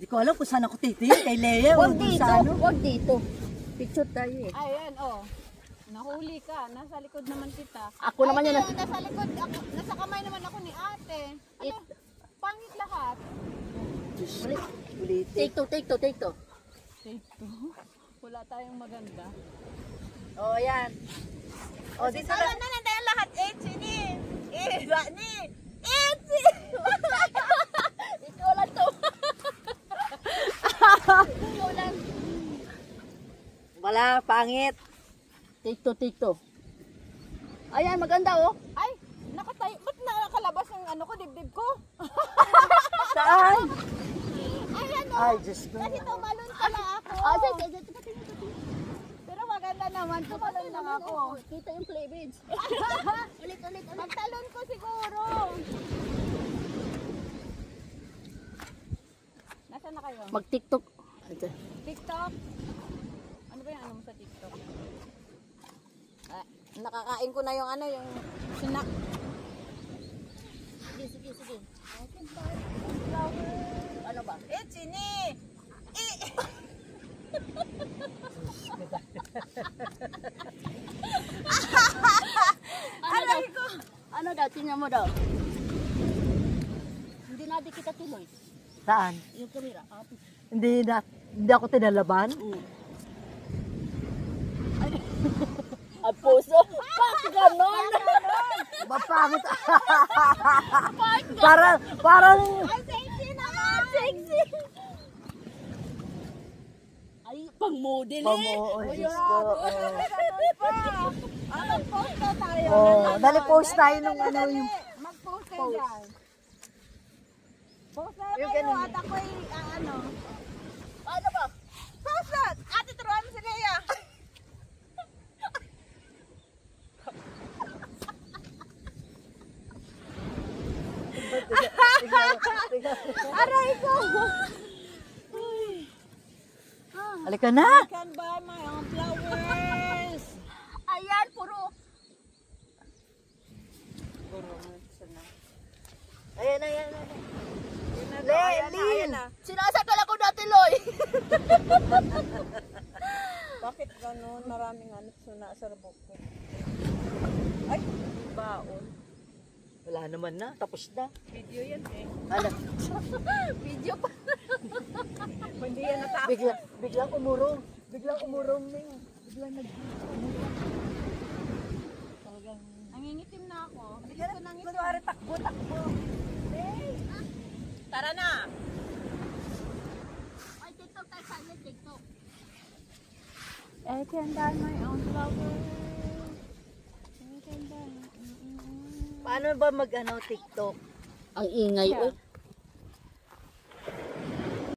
Hindi ko alam kung saan ako titingin. Kay Lea. Huwag dito, huwag dito. Picture tayo eh. Ayan, oh. Nahuli ka. Nasa likod naman kita. Ako naman yun. Nasa likod. Nasa kamay naman ako ni ate. Ano? Pangit lahat. Ulit. Take two. Take two. Wala tayong maganda. Oh, ayan. Oh, dito Wala na tayong lahat. Ni. Ni. Ikaw lang to. Ikaw lang. Wala, pangit. Take two. Ayan, maganda oh. Ay, nakatayo. Ba't nakakalabas yung ano ko, dibdib ko? Saan? Ayan o. Ay, Diyos ko. Kasi tumalon pala ako. Pero maganda naman. Tumalon lang ako. Kita yung cleavage. Ulit. Magtalon ko siguro. Nasaan na kayo? Mag-tiktok. TikTok? Ano ba yung ano mo sa TikTok? Ah, nakakain ko na yung ano, yung snack. Sige. Ano ba? Ni. Ano daw? Tingnan mo daw. Hindi natin kita tuloy. Saan? Yung kamera. Hindi ako tinalaban. Ang puso. Bakit ganon? Mapangit. Parang Ay, sexy naman! Sexy! Ay, pang-model eh. oh, Diyos ko. Mag-post na tayo. Oh, dali post tayo nung ano yung Mag-post kayo dyan. Post na Yung kayo ganun. at ako'y ano. Paano ba? Post na! Ate, turuan mo si Lea. Aray ko! Halika na. Can buy my own flowers. Ayan, puro. Ayan. Ayan na. Sinasakal ako dati, Loy. Bakit ganun? Maraming ano sa rabok ko. Ay, baon. Wala naman na, tapos na. Video yan eh. Ala, Video pa. Hindi yan natapos. biglang umurong. Biglang Ming. Biglang Nangingitim na ako. Bilis ko nang itim. Kunwari takbo. Tara na! Ay, TikTok tayo. Saan TikTok? I can buy my own flowers. I can buy Paano ba mag-TikTok? Ang ingay, Yeah. oy.